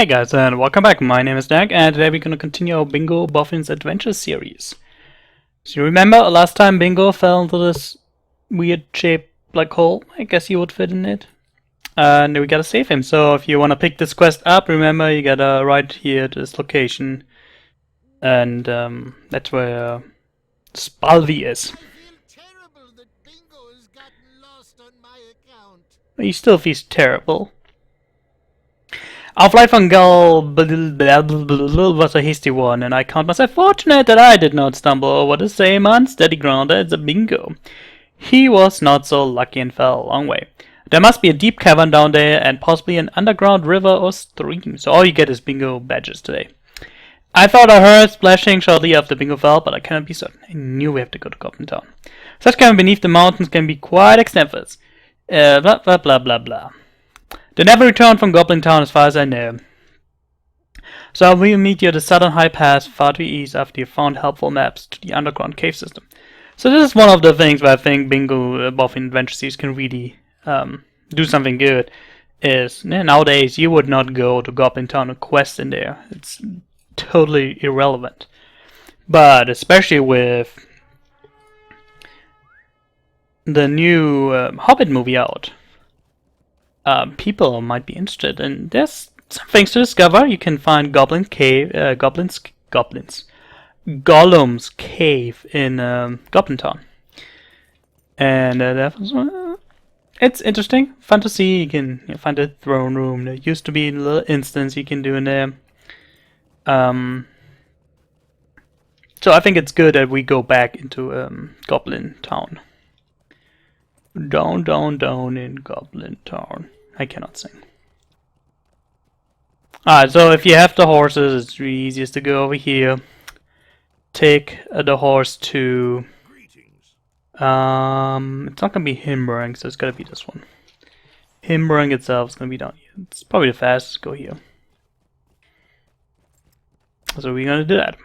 Hey guys, and welcome back. My name is Darenk, and today we're going to continue our Bingo Boffins Adventure series. So you remember last time Bingo fell into this weird shaped black hole? I guess he would fit in it. And we gotta save him. So if you want to pick this quest up, remember you gotta ride here to this location. And that's where Spalvi is. He still feels terrible. Our flight from Gull was a hasty one, and I count myself fortunate that I did not stumble over the same unsteady ground as the Bingo. He was not so lucky and fell a long way. There must be a deep cavern down there, and possibly an underground river or stream, so all you get is Bingo badges today. I thought I heard splashing shortly after Bingo fell, but I cannot be certain. I knew we have to go to Goblin Town. Such cavern beneath the mountains can be quite extensive. Blah blah blah blah blah. They never returned from Goblin Town as far as I know. So I will meet you at the southern high pass far to the east after you found helpful maps to the underground cave system. So this is one of the things where I think Bingo Boffin Adventure Series can really do something good. Is nowadays you would not go to Goblin Town and quest in there. It's totally irrelevant. But especially with the new Hobbit movie out, people might be interested, and there's some things to discover. You can find Goblum's cave in Goblin Town, and it's interesting, fun to see. You can find a throne room. There used to be a little instance you can do in there. So I think it's good that we go back into Goblin Town. Down, down, down in Goblin Town. I cannot sing. Alright, so if you have the horses, it's really easiest to go over here. Take the horse to... it's not gonna be Himberang, so it's gotta be this one. Himberang itself is gonna be down here. It's probably the fastest. Go here. So we're gonna do that.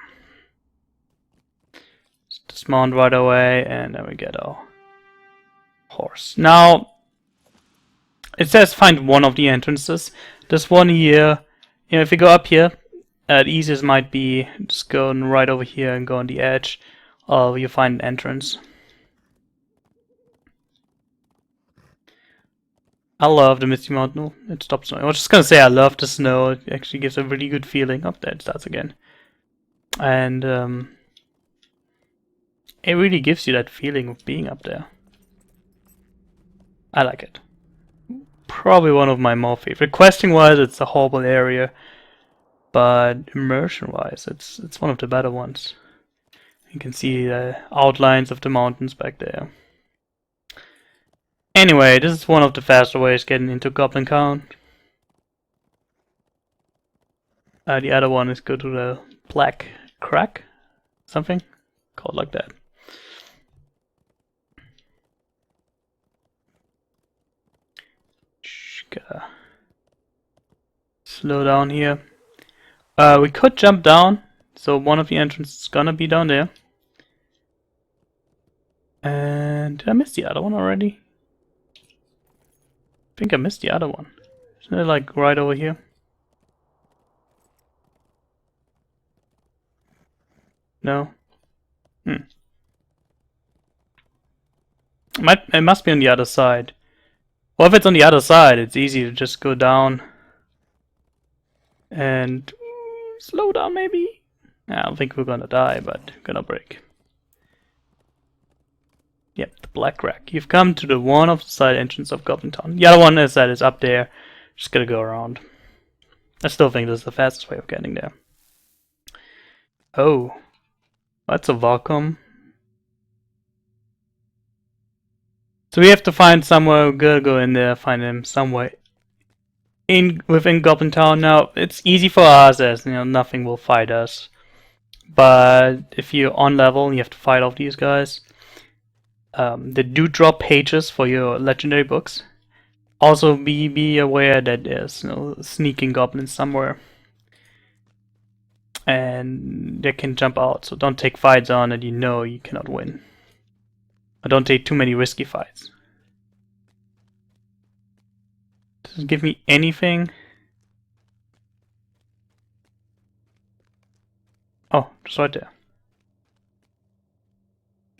Just dismount right away, and then we get our horse. Now, it says find one of the entrances. This one here, if you go up here, the easiest might be just going right over here and go on the edge, or you find an entrance. I love the Misty Mountain. No, it stopped snowing. I was just gonna say I love the snow. It actually gives a really good feeling. Up there it starts again. And it really gives you that feeling of being up there. I like it. Probably one of my more favorite. Questing wise, it's a horrible area, but immersion wise, it's one of the better ones. You can see the outlines of the mountains back there. Anyway, this is one of the faster ways getting into Goblin Town. The other one is go to the Black Crack, something called like that. Slow down here. We could jump down, so one of the entrances is gonna be down there. And did I miss the other one already? I think I missed the other one. Isn't it like right over here? No? It must be on the other side. Well, if it's on the other side, it's easy to just go down and slow down maybe? I don't think we're gonna die, but we're gonna break. Yep, the Black Rack. You've come to the one of the side entrance of Goblin Town. The other one is that is up there. Just gotta go around. I still think this is the fastest way of getting there. Oh, that's a vacuum. So we have to find somewhere. We're gonna go in there, find him somewhere within Goblin Town. Now it's easy for us, as nothing will fight us. But if you're on level, you have to fight off these guys. They do drop pages for your legendary books. Also, be aware that there's sneaking goblins somewhere, and they can jump out. So don't take fights on that you cannot win. I don't take too many risky fights. Doesn't give me anything. Oh, just right there.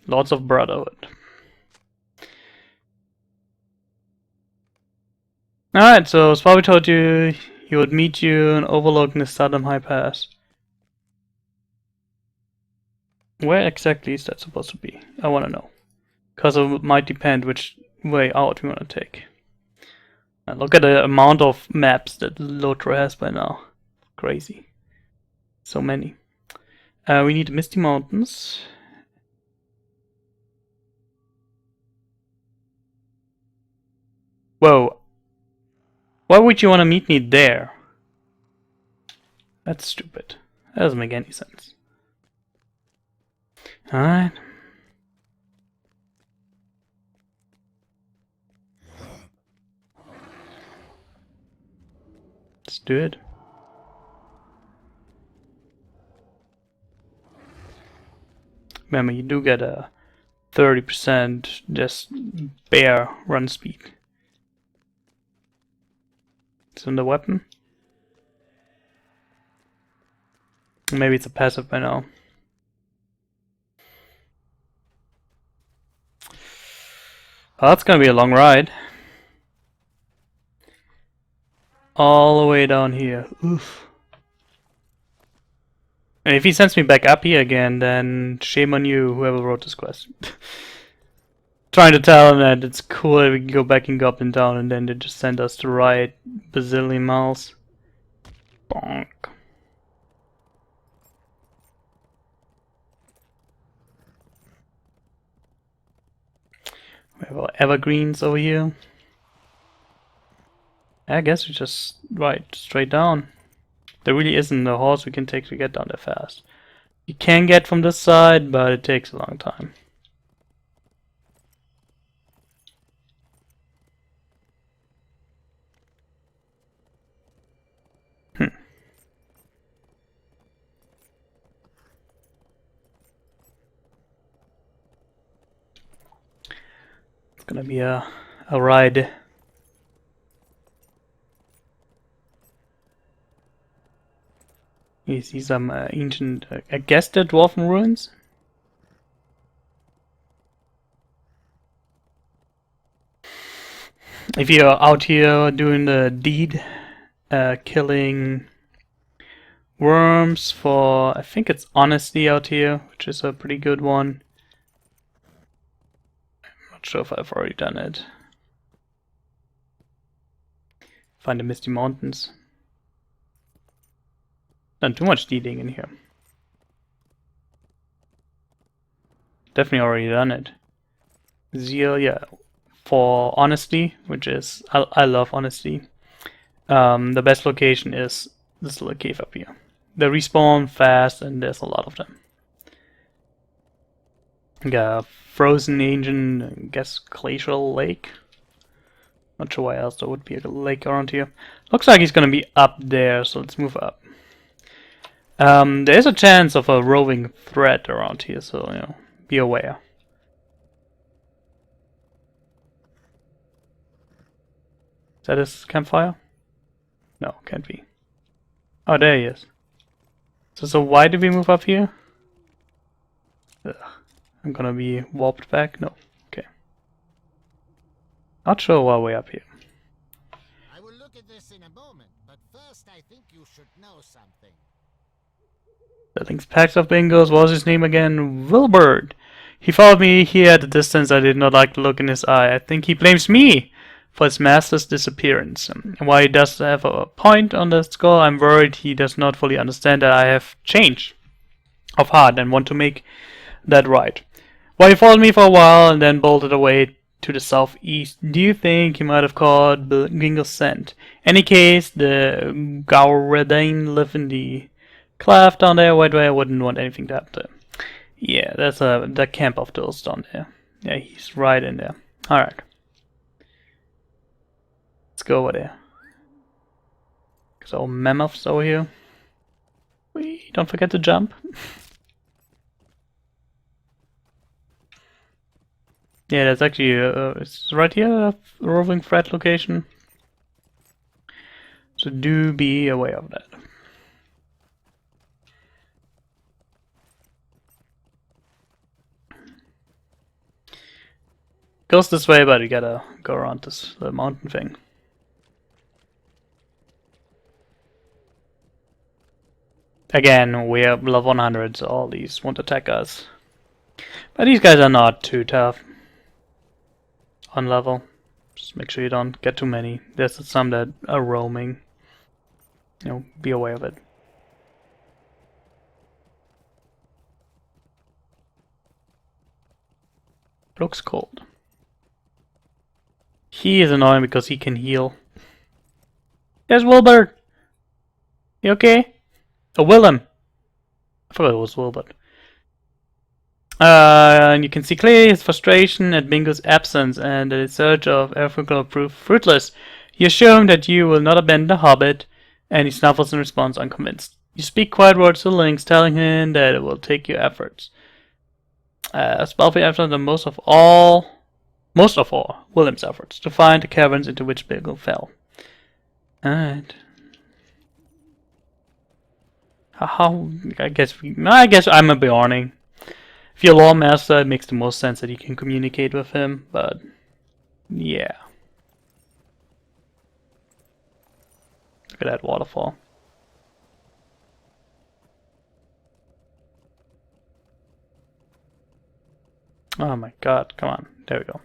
Lords of Brotherhood. Alright, so Spotty told you he would meet you and overlooking the southern high pass. Where exactly is that supposed to be? I want to know. Because it might depend which way out we want to take. And look at the amount of maps that Lotro has by now. Crazy. So many. We need the Misty Mountains. Whoa. Why would you want to meet me there? That's stupid. That doesn't make any sense. Alright. Let's do it. Remember, you do get a 30% just bare run speed. It's in the weapon. Maybe it's a passive by now. Oh, that's gonna be a long ride. All the way down here. Oof. And if he sends me back up here again, then shame on you, whoever wrote this quest. Trying to tell him that it's cool that we can go back and go up and down, and then they just send us to ride bazillion miles. Bonk. We have our evergreens over here. I guess we just ride straight down. There really isn't a horse we can take to get down there fast. You can get from this side, but it takes a long time. It's gonna be a ride. You see some ancient, I guess they're dwarven ruins? If you're out here doing the deed, killing worms for, I think it's honesty out here, which is a pretty good one. I'm not sure if I've already done it. Find the Misty Mountains. Done too much deeding in here. Definitely already done it. Zeal, yeah. For honesty, which is, I love honesty. The best location is this little cave up here. They respawn fast and there's a lot of them. Got a frozen ancient, I guess, glacial lake. Not sure why else there would be a lake around here. Looks like he's gonna be up there, so let's move up. There is a chance of a roving threat around here, so you know, be aware. Is that his campfire? No, can't be. Oh, there he is. So why did we move up here? Ugh. I'm gonna be warped back? No. Okay. Not sure why we're up here. I will look at this in a moment, but first I think you should know something. The Link's packs of bingos. What was his name again? Wilbert. He followed me here at a distance. I did not like the look in his eye. I think he blames me for his master's disappearance. While he does have a point on the score, I'm worried he does not fully understand that I have changed of heart and want to make that right. While he followed me for a while and then bolted away to the southeast, do you think he might have caught Gingel's scent? Any case, the Gauredane live in the cleft down there. Why do I wouldn't want anything to happen to him? Yeah, that's the camp of those down there. Yeah, he's right in there. Alright. Let's go over there. There's all mammoths over here. Whee, don't forget to jump. Yeah, that's actually it's right here, a roving threat location. So do be aware of that. goes this way, but you gotta go around this mountain thing. Again, we are level 100, so all these won't attack us. But these guys are not too tough on level. Just make sure you don't get too many. There's some that are roaming. You know, be aware of it. Looks cold. He is annoying because he can heal. There's Wilbur! You okay? Oh, Willem! I forgot it was Wilbur. And you can see clearly his frustration at Bingo's absence and that his search of everything proved fruitless. You assure him that you will not abandon the Hobbit, and he snuffles in response, unconvinced. You speak quiet words to Lynx, telling him that it will take your efforts. Spellful efforts are most of all, Willem's efforts to find the caverns into which Bingo fell. Alright. I guess I'm a Bjarning. If you're a law master, it makes the most sense that you can communicate with him, but yeah. Look at that waterfall. Oh my god, come on. There we go.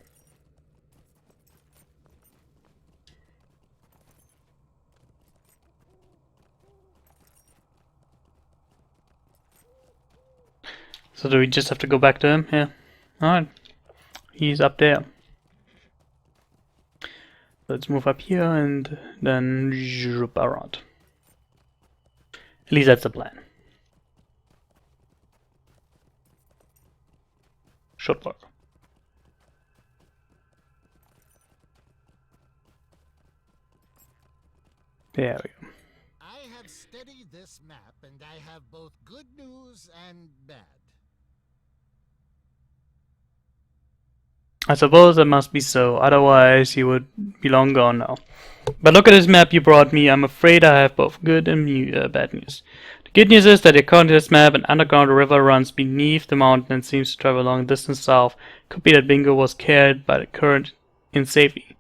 So do we just have to go back to him? Yeah. Alright. He's up there. Let's move up here and then zoop around. At least that's the plan. Should work. There we go. I have studied this map, and I have both good news and bad. I suppose that must be so, otherwise he would be long gone now. But look at this map you brought me. I'm afraid I have both good and bad news. The good news is that according to this map, an underground river runs beneath the mountain and seems to travel a long distance south. Could be that Bingo was carried by the current in safety.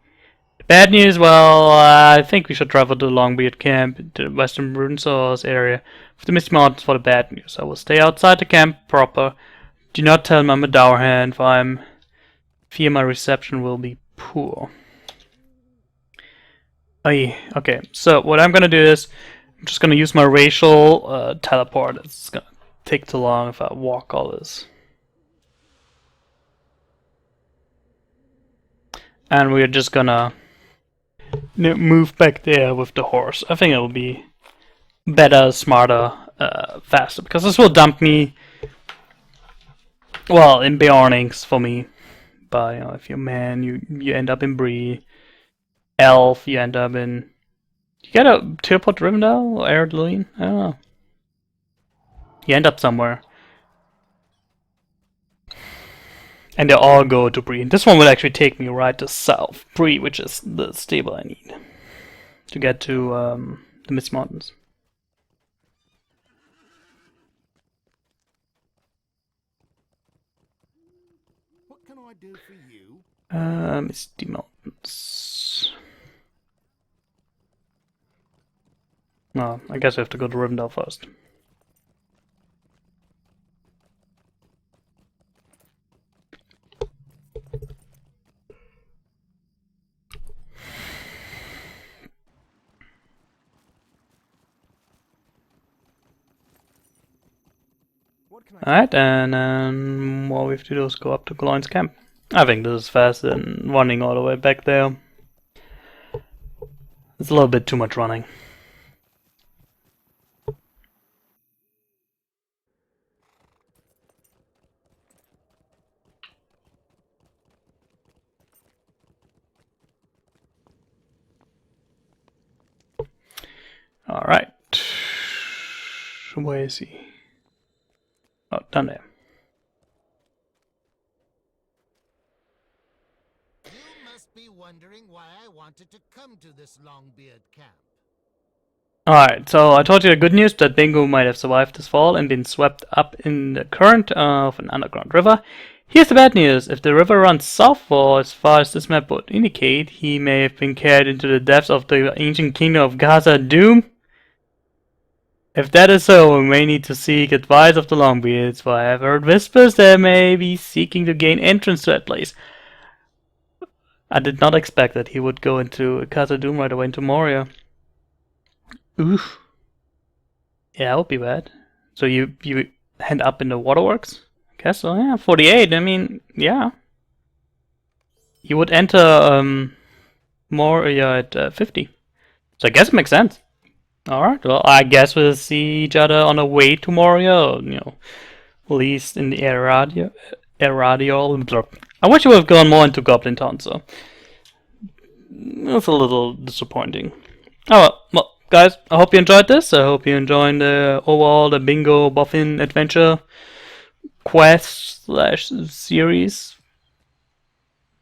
The bad news, well, I think we should travel to the Longbeard camp, to the western Runesaws area, with the Misty Mountains for the bad news. I will stay outside the camp proper. Do not tell him I'm a dourhand, for I fear my reception will be poor. Okay, so what I'm gonna do is I'm just gonna use my racial teleport. It's gonna take too long if I walk all this. And we're just gonna move back there with the horse. I think it will be better, smarter, faster, because this will dump me, well, in Bjarnings for me. But you know, if you're man, you end up in Bree. Elf, you end up in. You get a teleport to Rivendell or Eredluin? I don't know. You end up somewhere. And they all go to Bree. This one will actually take me right to South Bree, which is the stable I need to get to the Misty Mountains. What can I do for you? Misty Mountains. No, I guess we have to go to Rivendell first. Alright, and then all we have to do is go up to Gloin's camp. I think this is faster than running all the way back there. It's a little bit too much running. Alright. Where is he? Oh, down there. You must be wondering why I wanted to come to this Longbeard camp. Alright, so I told you the good news that Bingo might have survived this fall and been swept up in the current of an underground river. Here's the bad news. If the river runs south for as far as this map would indicate, he may have been carried into the depths of the ancient kingdom of Gaza Doom. If that is so, we may need to seek advice of the Longbeards, for I have heard whispers they may be seeking to gain entrance to that place. I did not expect that he would go into Gaza Doom right away into Moria. Oof. Yeah, that would be bad. So you end up in the waterworks? I guess so, yeah. 48, I mean, yeah. You would enter Moria at 50. So I guess it makes sense. Alright, well, I guess we'll see each other on the way to Moria, or, at least in the Eradio. I wish you would have gone more into Goblin Town, so that's a little disappointing. Oh well, guys, I hope you enjoyed this. I hope you enjoyed the Bingo Boffin adventure quest / series.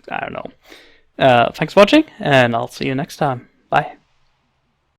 I don't know. Thanks for watching, and I'll see you next time. Bye.